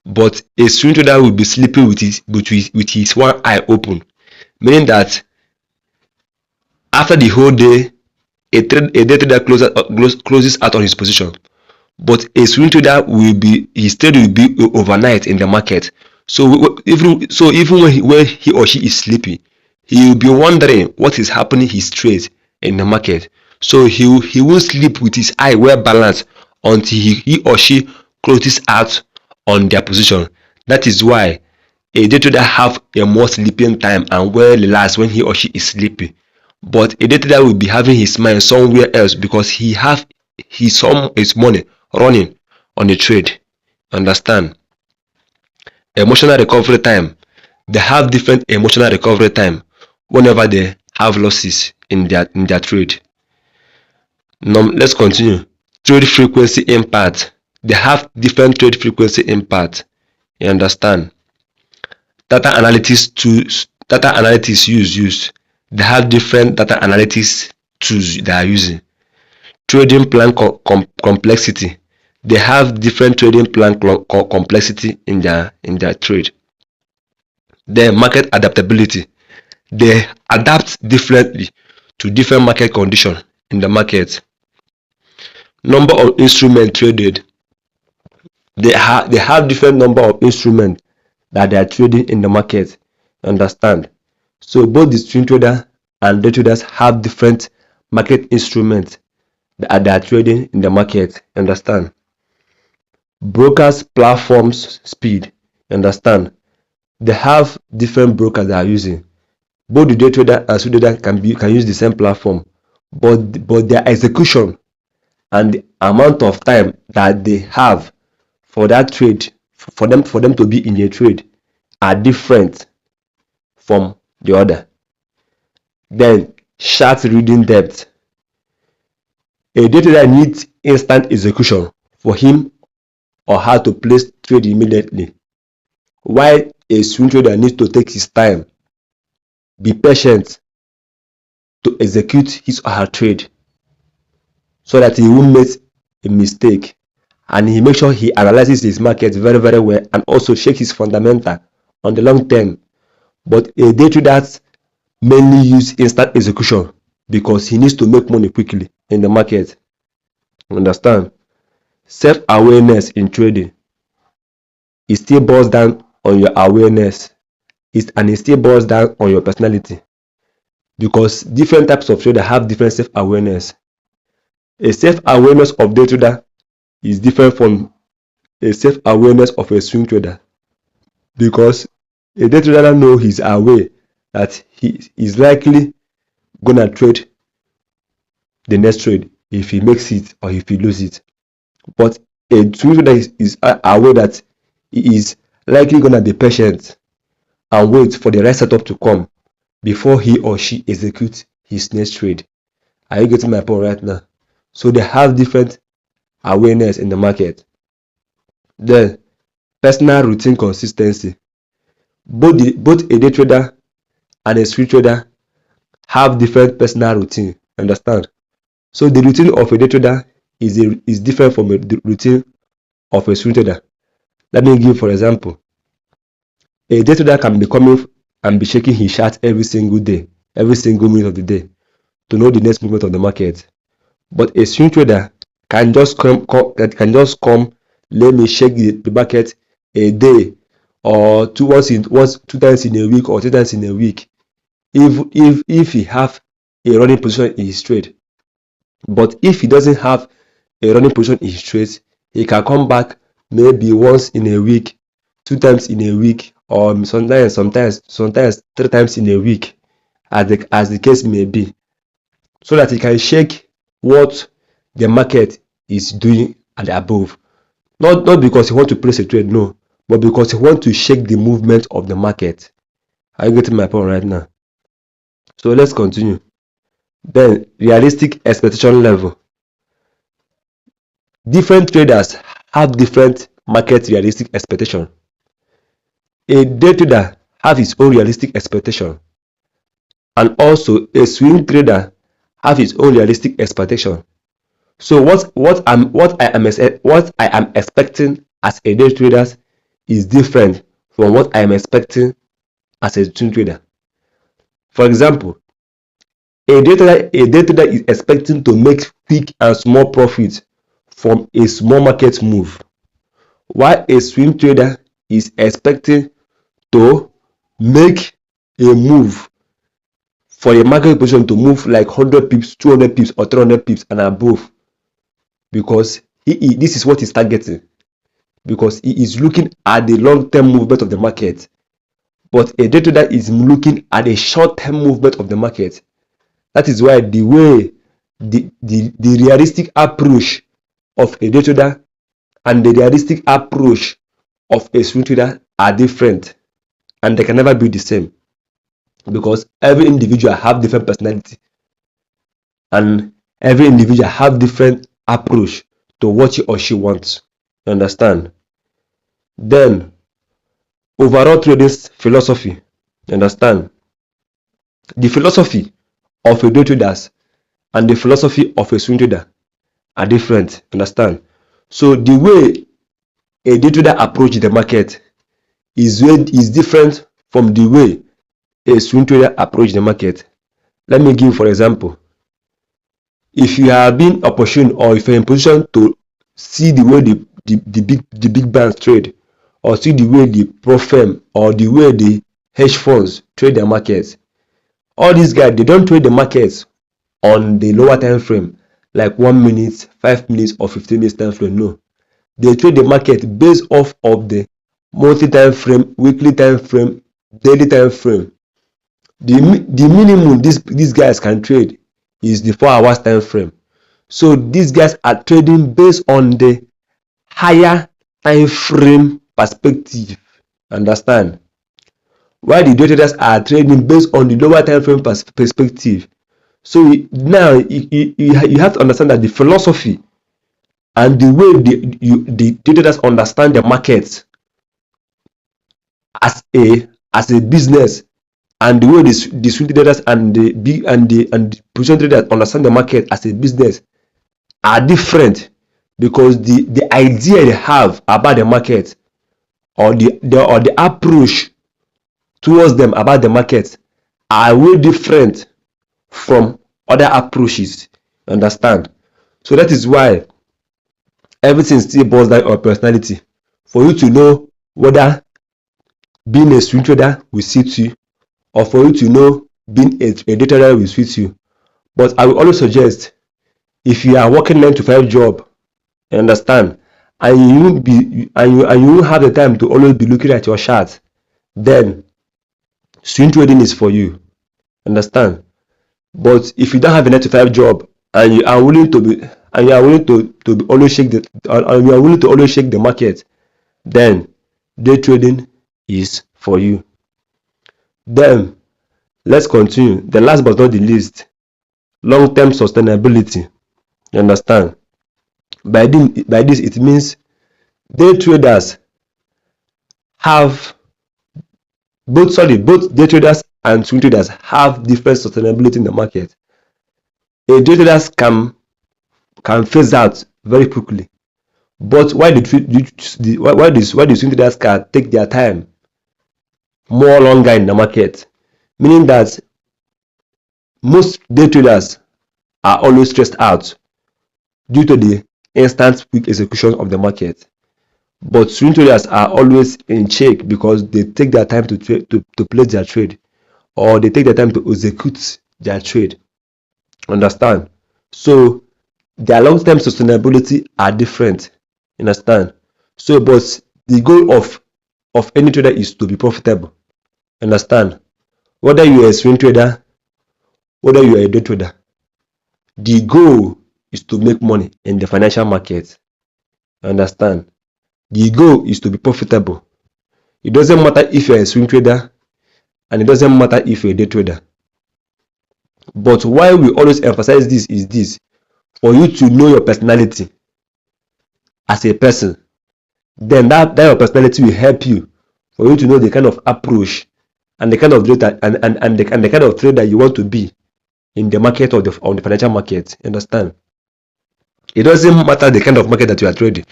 but a swing trader will be sleeping with his one eye open, meaning that after the whole day, a day trader closes out on his position, but a swing trader his trade will be overnight in the market. So even when he or she is sleeping, he will be wondering what is happening his trade in the market. So he will sleep with his eye well balanced until he or she closes out on their position. That is why a day trader have a more sleeping time and well relaxed when he or she is sleeping. But a day trader will be having his mind somewhere else because he have his money running on the trade. Understand? Emotional recovery time. They have different emotional recovery time whenever they have losses in their trade. Now let's continue. Trade frequency impact. They have different trade frequency impact. You understand? Data analytics used. They have different data analytics tools they are using. Trading plan complexity. they have different trading plan complexity in their trade. Then market adaptability, they adapt differently to different market conditions in the market. Number of instruments traded, they have different number of instruments that they are trading in the market. Understand? So both the swing trader and day traders have different market instruments that they are trading in the market. Understand? Brokers, platforms, speed. Understand? They have different brokers that are using. Both the day trader and swing trader can use the same platform, but their execution and the amount of time that they have for that trade, for them to be in a trade, are different from the other. Then chart reading depth. A day trader needs instant execution for him or her to place trade immediately, while a swing trader needs to take his time, be patient to execute his or her trade, so that he won't make a mistake, and he makes sure he analyzes his market very, very well, and also check his fundamental on the long term. But a day trader mainly use instant execution because he needs to make money quickly in the market. Understand? Self-awareness in trading, it still boils down on your awareness, and it still boils down on your personality, because different types of trader have different self-awareness. A self-awareness of day trader is different from a self-awareness of a swing trader, because a day trader knows he's aware that he is likely gonna trade the next trade if he makes it or if he loses it. But a swing trader is aware that he is likely gonna be patient and wait for the right setup to come before he or she executes his next trade. Are you getting my point right now? So they have different awareness in the market. Then personal routine consistency. Both a day trader and a swing trader have different personal routine. Understand? So the routine of a day trader is different from the routine of a swing trader. Let me give for example. A day trader can be coming and be checking his chart every single day, every single minute of the day, to know the next movement of the market. But a swing trader can just come, let me check the market a day, or two times in a week, or 3 times in a week, if he have a running position in his trade. But if he doesn't have a running position in his trade, he can come back maybe once in a week, 2 times in a week, or sometimes 3 times in a week, as the case may be, so that he can check what the market is doing at the above. Not because he wants to place a trade, no, but because he wants to check the movement of the market. Are you getting my point right now? So let's continue. Then realistic expectation level. Different traders have different market realistic expectation. A day trader have his own realistic expectation, and also a swing trader have his own realistic expectation. So what I am expecting as a day trader is different from what I am expecting as a swing trader. For example, a day trader is expecting to make quick and small profits from a small market move, while a swing trader is expecting to make a move for a market position to move like 100 pips, 200 pips, or 300 pips and above, because this is what he's targeting, because he is looking at the long-term movement of the market. But a day trader is looking at a short-term movement of the market. That is why the realistic approach of a day trader and the realistic approach of a swing trader are different, and they can never be the same, because every individual have different personality, and every individual have different approach to what he or she wants. You understand? Then overall trading philosophy. You understand? The philosophy of a day trader and the philosophy of a swing trader are different. Understand? So the way a day trader approach the market is different from the way a swing trader approach the market. Let me give for example. If you have been opportune, or if you're in position to see the way the big banks trade, or see the way the pro firm or the way the hedge funds trade their markets, all these guys, they don't trade the markets on the lower time frame like 1 minute, 5 minutes, or 15 minutes time frame. No, they trade the market based off of the monthly time frame, weekly time frame, daily time frame. The minimum these guys can trade is the 4 hours time frame. So these guys are trading based on the higher time frame perspective. Understand? While the day traders are trading based on the lower time frame perspective. So now you have to understand that the philosophy and the way the day traders understand the market as a business, and the way the swing traders and the position traders understand the market as a business are different, because the idea they have about the market, or the approach towards them about the market, are way different from other approaches. Understand? So that is why everything still boils down on personality. For you to know whether being a swing trader will suit you, or for you to know being a day trader will suit you. But I will always suggest, if you are working 9 to 5 job, you understand, and you won't have the time to always be looking at your chart, then swing trading is for you. Understand? But if you don't have a 9 to 5 job, and you are willing to always shake the market, then day trading is for you. Then let's continue. The last but not the least, long-term sustainability. You understand? By this it means day traders have both day traders and swing traders have different sustainability in the market. A day traders can phase out very quickly, but why the swing traders can take their time more longer in the market, meaning that most day traders are always stressed out due to the instant quick execution of the market, but swing traders are always in check because they take their time to place their trade, or they take their time to execute their trade. Understand? So their long-term sustainability are different. Understand? So but the goal of any trader is to be profitable. Understand? Whether you are a swing trader, whether you are a day trader, the goal is to make money in the financial market. Understand? The goal is to be profitable. It doesn't matter if you're a swing trader, and it doesn't matter if you're a day trader. But why we always emphasize this is this: for you to know your personality as a person. Then that your personality will help you, for you to know the kind of approach and the kind of trader and the kind of trader you want to be in the market or the financial market. Understand? It doesn't matter the kind of market that you are trading,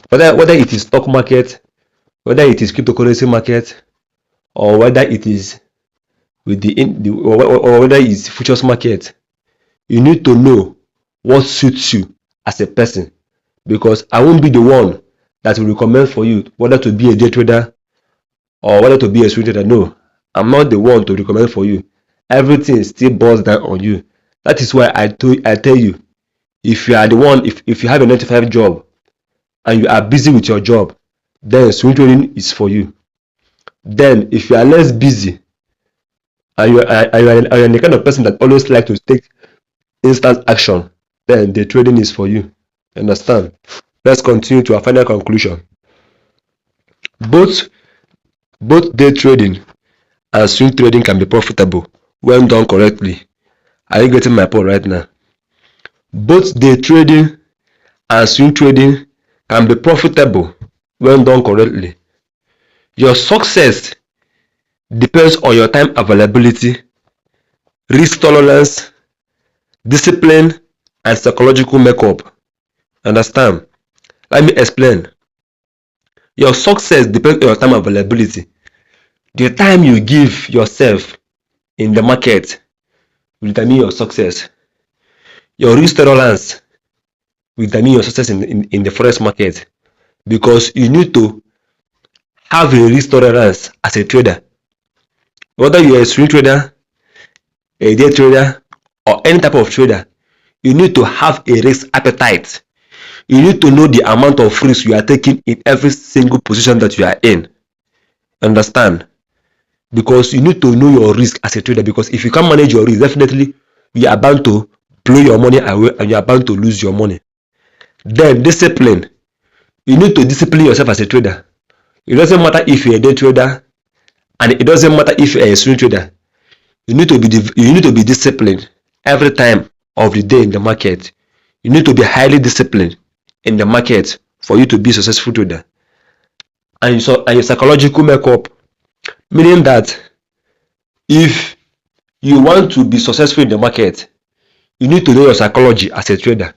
whether it is stock market, whether it is cryptocurrency market, or whether it is or whether it's futures market. You need to know what suits you as a person, because I won't be the one that will recommend for you whether to be a day trader or whether to be a swing trader. No, I'm not the one to recommend for you. Everything still boils down on you. That is why I tell you, if you are the one, if you have a 9 to 5 job and you are busy with your job, then swing trading is for you. Then if you are less busy and you are the kind of person that always like to take instant action, then the trading is for you. Understand? Let's continue to our final conclusion. Both day trading and swing trading can be profitable when done correctly. Are you getting my point right now? Both day trading and swing trading can be profitable when done correctly. Your success depends on your time availability, risk tolerance, discipline, and psychological makeup. Understand? Let me explain. Your success depends on your time availability. The time you give yourself in the market will determine your success. Your risk tolerance will determine your success in the forex market, because you need to have a risk tolerance as a trader. Whether you are a swing trader, a day trader, or any type of trader, you need to have a risk appetite. You need to know the amount of risk you are taking in every single position that you are in. Understand? Because you need to know your risk as a trader, because if you can't manage your risk, definitely you are bound to blow your money away and you are bound to lose your money. Then discipline. You need to discipline yourself as a trader. It doesn't matter if you're a day trader, and it doesn't matter if you're a swing trader. You need to be disciplined every time of the day in the market. You need to be highly disciplined in the market for you to be a successful trader. And your psychological makeup, meaning that if you want to be successful in the market, you need to know your psychology as a trader.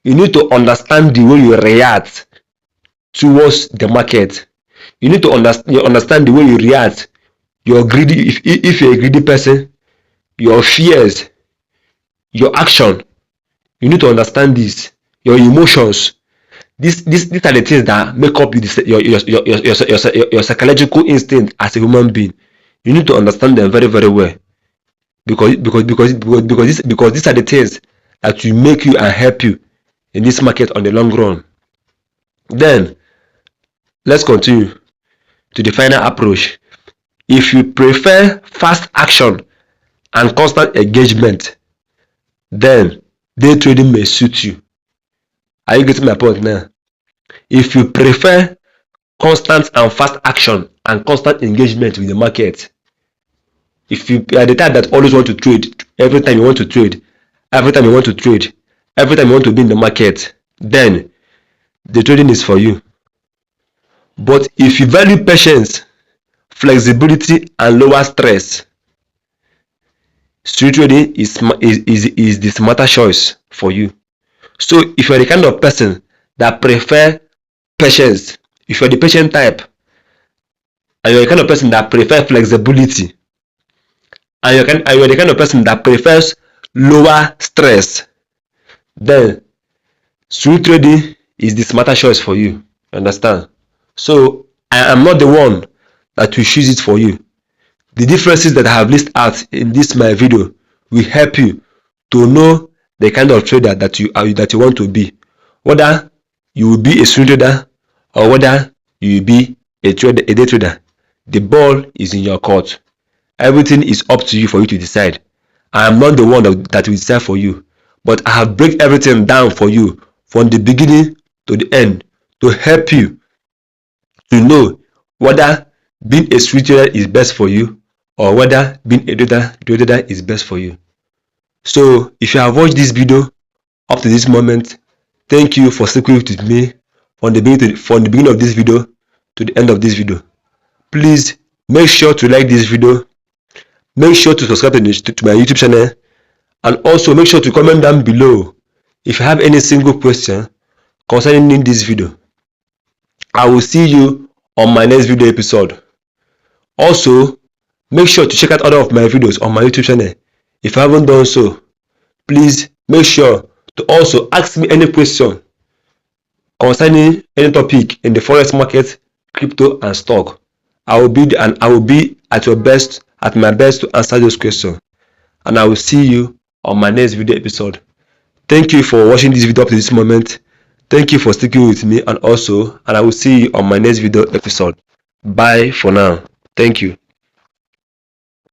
You need to understand the way you react towards the market. You need to understand the way you react. You're greedy. If you're a greedy person, your fears, your action, you need to understand this. Your emotions. These are the things that make up your psychological instinct as a human being. You need to understand them very, very well, because these are the things that will make you and help you in this market on the long run. Then let's continue to the final approach. If you prefer fast action and constant engagement, then day trading may suit you. Are you getting my point now? If you prefer constant and fast action and constant engagement with the market, if you are the type that always want to trade, every time you want to trade, every time you want to be in the market, then the trading is for you. But if you value patience, flexibility, and lower stress, swing trading is the smarter choice for you. So if you're the kind of person that prefer patience, if you're the patient type, and you're the kind of person that prefer flexibility, and you're the kind of person that prefers lower stress, then swing trading is the smarter choice for you. Understand? So I am not the one that will choose it for you. The differences that I have listed out in this my video will help you to know the kind of trader that you want to be, whether you will be a swing trader or whether you will be a day trader. The ball is in your court. Everything is up to you for you to decide. I am not the one that will decide for you, but I have break everything down for you from the beginning to the end to help you to know whether being a swing trader is best for you or whether being a trader is best for you. So if you have watched this video up to this moment, thank you for sticking with me from the beginning of this video to the end of this video. Please make sure to like this video, make sure to subscribe to my YouTube channel, and also make sure to comment down below if you have any single question concerning this video. I will see you on my next video episode. Also, make sure to check out other of my videos on my YouTube channel. If you haven't done so, please make sure to also ask me any question concerning any topic in the forex market, crypto, and stock. I will be at my best to answer those questions, and I will see you on my next video episode. Thank you for watching this video up to this moment. Thank you for sticking with me, and I will see you on my next video episode. Bye for now. Thank you.